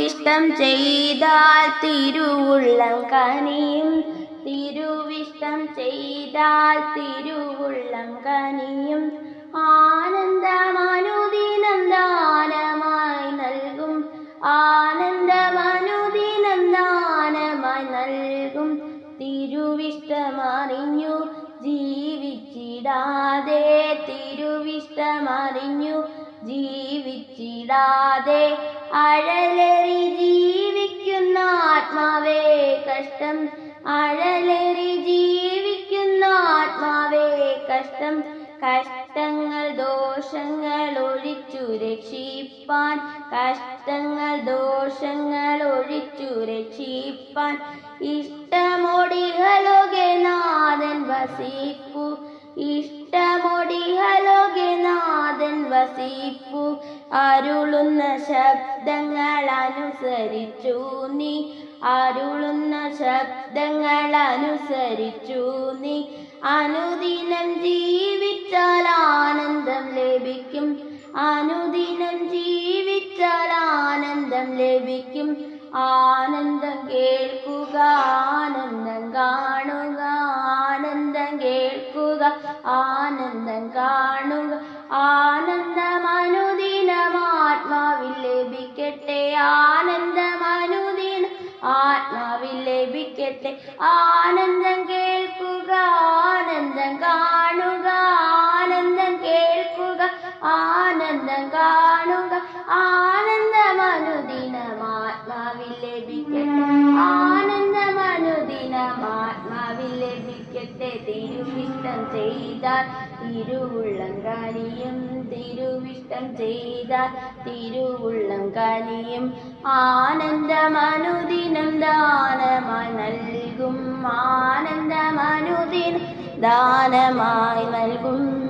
തിരുവിഷ്ടം ചെയ്താൽ തിരുവുള്ളം കനിയും. തിരുവിഷ്ടം ചെയ്താൽ തിരുവുള്ളം കനിയും. ആനന്ദമനുദിനം ദാനമായി നൽകും. ആനന്ദമനുദിനം ദാനമായി നൽകും. തിരുവിഷ്ടമറിഞ്ഞു ജീവിച്ചിടാതെ. തിരുവിഷ്ടമറിഞ്ഞു ജീവിച്ചിടാതെ അഴലേറി ജീവിക്കുന്ന ആത്മാവേ കഷ്ടം. അഴലേറി ജീവിക്കുന്ന ആത്മാവേ കഷ്ടം. കഷ്ടങ്ങൾ ദോഷങ്ങൾ ഒഴിച്ചു രക്ഷിപ്പാൻ. കഷ്ടങ്ങൾ ദോഷങ്ങൾ ഒഴിച്ചു രക്ഷിപ്പാൻ ഇഷ്ടമോടിഹലോകെ നാഥൻ വസിപ്പു. ഇഷ്ടമോടിഹലോകെ നാഥൻ വസിപ്പു. അരുളുന്ന ശബ്ദങ്ങൾ അനുസരിച്ചു നീ. അരുളുന്ന ശബ്ദങ്ങൾ അനുസരിച്ചു നീ. അനുദിനം ജീവിച്ചാൽ ആനന്ദം ലഭിക്കും. അനുദിനം ജീവിച്ചാൽ ആനന്ദം ലഭിക്കും. ആനന്ദം കേൾക്കുക, ആനന്ദം കാണുക. ആനന്ദം കേൾക്കുക, ആനന്ദം കാണുക. ആനന്ദം അനുദിനം ആത്മാവിൽ ലഭിക്കട്ടെ. ആനന്ദം അനുദിനം ആത്മാവിൽ ലഭിക്കട്ടെ. ആനന്ദം കേൾക്കുക, ആനന്ദം കാണുക. ആനന്ദം കേൾക്കുക, ആനന്ദം കാണുക. ആനന്ദം അനുദിനം ആത്മാവിൽ ലഭിക്കട്ടെ. ആനന്ദം അനുദിനം ആത്മാവിൽ ലഭിക്കട്ടെ. തിരുവിഷ്ടം ചെയ്താൽ തിരുവുള്ളം കനിയും. തിരുവിഷ്ടം ചെയ്താൽ തിരുവുള്ളം കനിയും. ആനന്ദം അനുദിനം ദാനമായി നൽകും. ആനന്ദം അനുദിനം ദാനമായി നൽകും.